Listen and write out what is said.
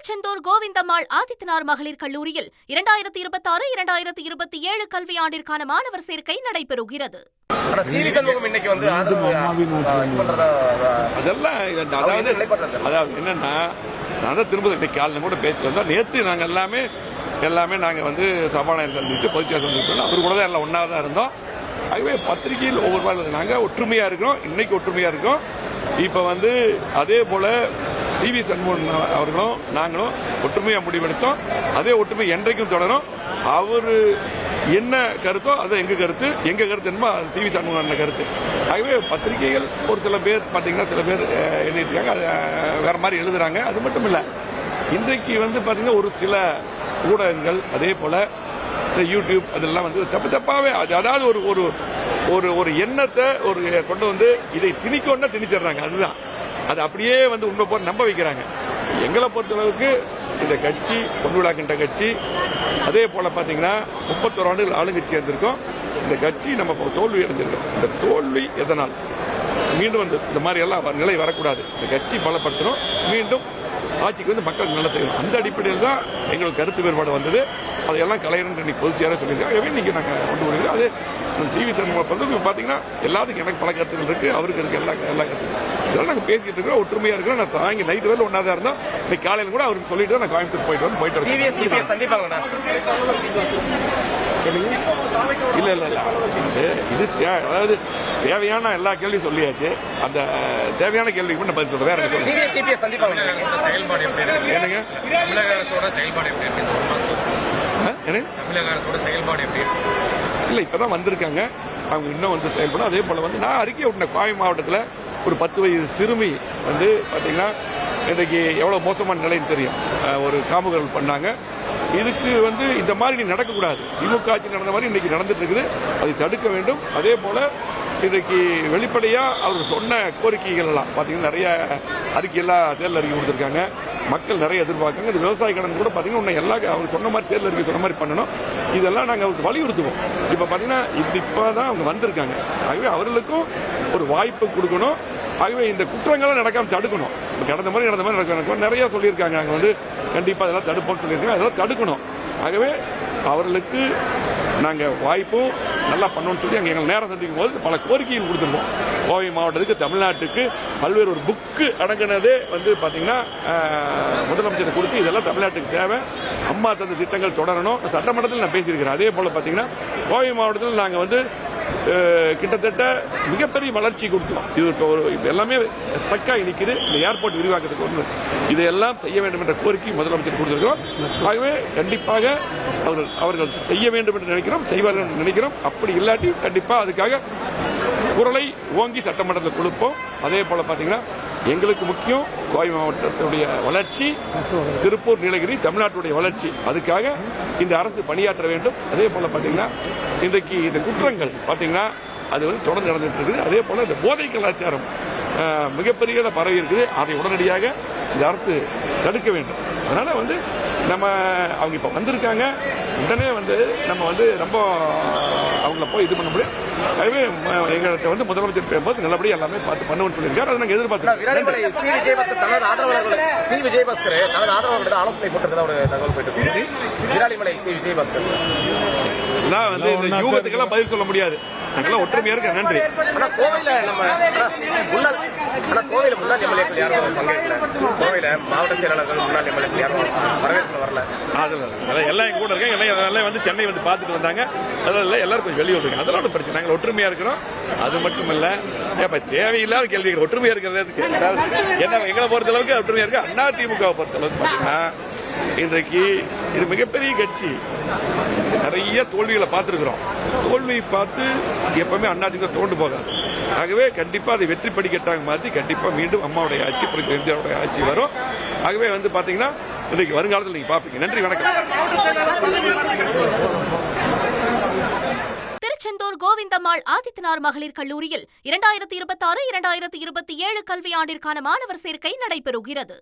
திருச்செந்தூர் கோவிந்தம்மாள் ஆதித்தனார் மகளிர் கல்லூரியில் 2026-2027 கல்வியாண்டிற்கான மாணவர் சேர்க்கை நடைபெறுகிறது. திரும்ப காலையில் கூட பேச்சு வந்தோம். நேற்று நாங்கள் எல்லாமே நாங்கள் வந்து சபாநாயகர் சொல்லிட்டு பொதுச்செயலாளர் சொல்லிட்டு அவர் கூட தான் எல்லாம் ஒன்றா தான் இருந்தோம். ஆகவே பத்திரிகையில் ஒவ்வொரு நாள் நாங்கள் ஒற்றுமையாக இருக்கிறோம். இன்னைக்கு ஒற்றுமையாக இருக்கோம். இப்போ வந்து அதே போல CV சண்முகன் அவர்களும் நாங்களும் ஒற்றுமையாக முடிவெடுத்தோம். அதே ஒற்றுமை என்றைக்கும் தொடரும். அவர் என்ன கருத்தோ அது எங்க கருத்து என்னமோ CV சண்முகன் கருத்து. ஆகவே பத்திரிகைகள் ஒரு சில பேர் பார்த்தீங்கன்னா சில பேர் எழுதிட்டு அது வேற மாதிரி எழுதுறாங்க. அது மட்டும் இல்லை, இன்றைக்கு வந்து பார்த்தீங்கன்னா ஒரு சில ஊடகங்கள் அதே போல யூடியூப் அதெல்லாம் வந்து தப்பாவே அதாவது ஒரு ஒரு ஒரு எண்ணத்தை கொண்டு வந்து இதை திணிக்கொண்டா திணிச்சிடுறாங்க. அதுதான் அது அப்படியே வந்து உண்மை போட்டு நம்ப வைக்கிறாங்க. எங்களை பொறுத்தளவுக்கு இந்த கட்சி பொன்விழாக்கின்ற கட்சி, அதே போல பாத்தீங்கன்னா 31 ஆண்டுகள் ஆளுங்கட்சி இருந்திருக்கோம். இந்த கட்சி நம்ம தோல்வி அடைஞ்சிருக்கோம். இந்த தோல்வி எதனால் மீண்டும் வந்து இந்த மாதிரி எல்லாம் நிலை வரக்கூடாது. இந்த கட்சி பலப்படுத்தணும், மீண்டும் ஆட்சிக்கு வந்து மக்களுக்கு நல்ல செய்யணும். அந்த அடிப்படையில் தான் எங்களுக்கு கருத்து வேறுபாடு வந்தது. அதையெல்லாம் கலைஞர் இன்னைக்கு பொதுச்செயலாளர் சொல்லியிருக்காங்க. இன்னைக்கு நாங்கள் கொண்டு வருகிறோம். அது CV சண்முகம் பார்த்தீங்கன்னா எல்லாத்துக்கும் எனக்கு பல கருத்துக்கள் இருக்கு, அவருக்கு இருக்கு எல்லா கருத்துக்கள். இதெல்லாம் நாங்கள் பேசிட்டு இருக்கிறோம், ஒற்றுமையா இருக்கிறோம். நான் சாயங்க நைட்டு வேலை ஒன்றா தான் இருந்தோம். இன்னைக்கு காலையில் கூட அவருக்கு சொல்லிட்டு நான் கோயம்புத்தூர் போயிட்டு இல்ல இது அதாவது தேவையான எல்லா கேள்வியும் சொல்லியாச்சு. அந்த தேவையான கேள்விக்கு மட்டும் பதில் சொல்றேன். வேற என்னங்க இல்ல இப்பதான் வந்திருக்காங்க. அவங்க இன்னும் வந்து செயல்படும். அதே போல வந்து நான் அறிக்கை விட்டேன். கோவை மாவட்டத்தில் ஒரு 10 வயது சிறுமி வந்து பாத்தீங்கன்னா இன்றைக்கு எவ்வளவு மோசமான நிலைன்னு தெரியும். ஒரு காமுகர்கள் பண்ணாங்க. இதுக்கு வந்து இந்த மாதிரி நடக்கக்கூடாது. திமுக ஆட்சி நடந்த மாதிரி இன்னைக்கு நடந்துட்டு இருக்குது. அதை தடுக்க வேண்டும். அதே போல இன்றைக்கு வெளிப்படையா அவர் சொன்ன கோரிக்கைகள் எல்லாம் பாத்தீங்கன்னா நிறைய அறிக்கையெல்லாம் தேர்தல் அறிக்கை கொடுத்திருக்காங்க. மக்கள் நிறைய எதிர்பார்க்காங்க. இந்த விவசாய கடன் கூட பாத்தீங்கன்னா எல்லா அவர் சொன்ன மாதிரி தேர்தல் அறிக்கை சொன்ன மாதிரி பண்ணணும். இதெல்லாம் நாங்கள் அவருக்கு வலியுறுத்துவோம். இப்ப பாத்தீங்கன்னா இப்பதான் அவங்க வந்திருக்காங்க. ஆகவே அவர்களுக்கும் ஒரு வாய்ப்பு கொடுக்கணும். ஆகவே இந்த குற்றங்களை நடக்காம தடுக்கணும். கடந்த மாதிரி நடக்கும் நிறைய சொல்லியிருக்காங்க. நாங்கள் வந்து கண்டிப்பா அதெல்லாம் தடுப்போம் சொல்லியிருக்காங்க. அதெல்லாம் தடுக்கணும். ஆகவே அவர்களுக்கு நாங்கள் வாய்ப்பும் நல்லா பண்ணணும்னு சொல்லி எங்கள் நேரம் சந்திக்கும் போது பல கோரிக்கைகள் கொடுத்துருவோம். கோவை மாவட்டத்துக்கு தமிழ்நாட்டுக்கு பல்வேறு ஒரு புக்கு அடங்கினதே வந்து பார்த்தீங்கன்னா முதலமைச்சர் கொடுத்து இதெல்லாம் தமிழ்நாட்டுக்கு தேவை, அம்மா தந்த திட்டங்கள் தொடரணும். சட்டமன்றத்தில் நான் பேசியிருக்கிறேன். அதே போல பார்த்தீங்கன்னா கோவை மாவட்டத்தில் நாங்கள் வந்து கிட்டத்தட்ட மிகப்பெரிய வளர்ச்சி கொடுத்தோம். இது எல்லாமே ஸ்ட்ரக்காகி நிற்குது. இந்த ஏர்போர்ட் விரிவாக்கத்துக்கு ஒன்று இதையெல்லாம் செய்ய வேண்டும் என்ற கோரிக்கை முதலமைச்சர் கொடுத்திருக்கிறோம். ஆகவே கண்டிப்பாக அவர்கள் செய்ய வேண்டும் என்று நினைக்கிறோம், செய்வார்கள் என்று நினைக்கிறோம். அப்படி இல்லாட்டி கண்டிப்பா அதுக்காக குரலை ஓங்கி சட்டமன்றத்தில் கொடுப்போம். அதே போல பாத்தீங்கன்னா எங்களுக்கு முக்கியம் கோவை மாவட்டத்துடைய வளர்ச்சி, திருப்பூர் நீலகிரி தமிழ்நாட்டுடைய வளர்ச்சி. அதுக்காக இந்த அரசு பணியாற்ற வேண்டும். அதே போல பாத்தீங்கன்னா இன்றைக்கு இந்த குற்றங்கள் பாத்தீங்கன்னா அது வந்து தொடர்ந்து நடந்துட்டு இருக்குது. அதே போல இந்த போதை கலாச்சாரம் மிகப்பெரிய பரவி இருக்குது. அதை உடனடியாக இந்த அரசு தடுக்க வேண்டும். அதனால வந்து நம்ம அவங்க இப்ப வந்திருக்காங்க. உடனே வந்து நம்ம வந்து ரொம்ப அவங்கள போய் இது பண்ண முடியும். அதுவே எங்கள்கிட்ட வந்து முதலமைச்சர் பேசும்போது நல்லபடியா எல்லாமே பார்த்து பண்ணுவோம்னு சொல்லியிருக்காரு. அதை நாங்கள் எதிர்பார்க்கிறோம். ஆலோசனை போட்டிருக்கதா ஒரு தகவல் போயிட்டு விராலிமலை விஜயபாஸ்கர் எல்லாம் வந்து இந்த யூகத்துக்கெல்லாம் பதில் சொல்ல முடியாது. நாங்கெல்லாம் ஒற்றுமையா இருக்க. நன்றி. கோவையில முன்னாள் எம்எல்ஏக்கள் யாரும் பங்கேற்கல. கோவையில மாவட்ட செயலாளர்கள் முன்னாள் எம்எல்ஏக்கள் யாரும் வரவேற்பு வரல. எல்லாம் எங்க கூட இருக்காங்க. எல்லாம் வந்து சென்னை வந்து பார்த்துட்டு வந்தாங்க. அதனால எல்லாரும் கொஞ்சம் வெளியே இருக்காங்க. அதெல்லாம் ஒரு பிரச்சனை. நாங்கள் ஒற்றுமையா இருக்கிறோம். அது மட்டும் இல்ல, தேவையில்லாத கேள்விகள் ஒற்றுமையா இருக்கிறதுக்கு என்ன எங்களை பொறுத்த அளவுக்கு ஒற்றுமையா இருக்கு. அதிமுக பொறுத்த அளவுக்கு பாத்தீங்கன்னா இன்றைக்கு இது மிகப்பெரிய கட்சி. நிறைய தோல்விகளை பார்த்திருக்கிறோம். தோல்வியை பார்த்து எப்பவுமே அதிமுக தோண்டு போகாது. ஆகவே கண்டிப்பா அதை வெற்றி படிக்கட்டாக மாற்றி கண்டிப்பா மீண்டும் அம்மாவுடைய ஆட்சி, இந்தியாவுடைய ஆட்சி வரும். ஆகவே வந்து பாத்தீங்கன்னா இன்றைக்கு வருங்காலத்தில் நீங்க பாப்பீங்க. நன்றி, வணக்கம். திருச்செந்தூர் கோவிந்தம்மாள் ஆதித்தனார் மகளிர் கல்லூரியில் 2026-2027 கல்வியாண்டிற்கான மாணவர் சேர்க்கை நடைபெறுகிறது.